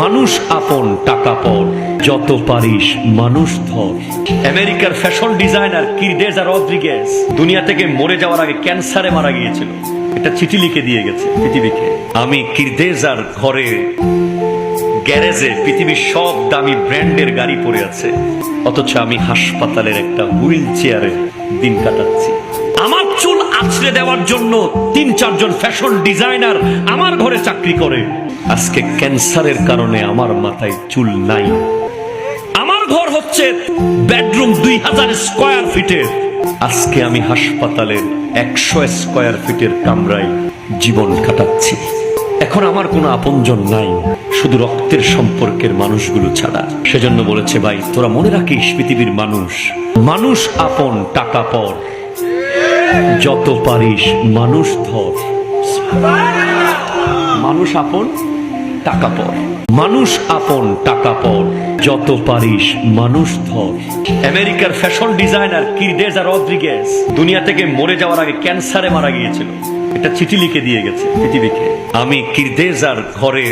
মানুষ আপন টাকা পর, যত পারিস মানুষ ধর। আমেরিকার ফ্যাশন ডিজাইনার কিরদেজা রদ্রিগেজ দুনিয়া থেকে মরে যাওয়ার আগে ক্যান্সারে মারা গিয়েছিল। একটা চিঠি লিখে দিয়ে গেছে পৃথিবীকে, আমি কিরদেজার ঘরে গ্যারেজে পৃথিবীর সব দামি ব্র্যান্ডের গাড়ি পড়ে আছে, অথচ আমি হাসপাতালের একটা হুইল চেয়ারে দিন কাটাচ্ছি। আমার চুল আছড়ে দেওয়ার জন্য ৩-৪ জন ফ্যাশন ডিজাইনার আমার ঘরে চাকরি করে। আজকে ক্যান্সারের কারণে আমার মাথায় চুল নাই। আমার ঘর হচ্ছে বেডরুম ২০০০ স্কয়ার ফিটের, আজকে আমি হাসপাতালের ১০০ স্কয়ার ফিটের কামরায় জীবন কাটাচ্ছি। এখন আমার কোনো আপনজন নাই, শুধু রক্তের সম্পর্কের মানুষগুলো ছাড়া। সেজন্য বলেছে, ভাই তোরা মনে রাখিস পৃথিবীর মানুষ, মানুষ আপন টাকা পর, যত পারিস মানুষ ধর। মানুষ আপন টাকা পর, মানুষ আপন টাকা পর, যত পারিস মানুষ ধর। আমেরিকার ফ্যাশন ডিজাইনার কিরদেজা রদ্রিগেজ দুনিয়া থেকে মরে যাওয়ার আগে ক্যান্সারে মারা গিয়েছিল। একটা চিঠি লিখে দিয়ে গেছে পৃথিবীকে, আমি কিরদেজার ঘরে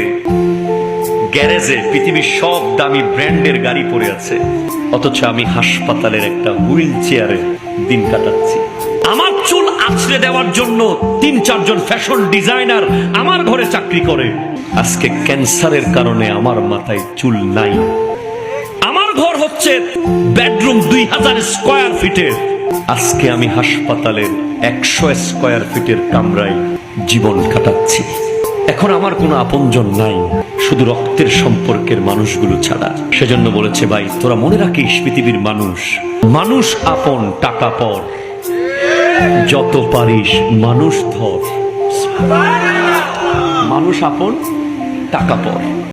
গ্যারেজে পৃথিবীর সব দামি ব্র্যান্ডের গাড়ি পড়ে আছে, অথচ আমি হাসপাতালের একটা হুইল চেয়ারে দিন কাটাচ্ছি। আমার চুল আছড়ে দেওয়ার জন্য ৩-৪ জন ফ্যাশন ডিজাইনার আমার ঘরে চাকরি করে। আজকে ক্যান্সারের কারণে আমার মাথায় চুল নাই। আমার ঘর হচ্ছে বেডরুম ২০০০ স্কয়ার ফিটের, আজকে আমি হাসপাতালের ১০০ স্কয়ার ফিটের কামরায় জীবন কাটাচ্ছি। এখন আমার কোনো আপনজন নাই, শুধু রক্তের সম্পর্কের মানুষগুলো ছাড়া। সেজন্য বলেছে, ভাই তোরা মনে রাখিস পৃথিবীর মানুষ, মানুষ আপন টাকা পর, যত পারিস মানুষ ধর। মানুষ আপন টাকা পর।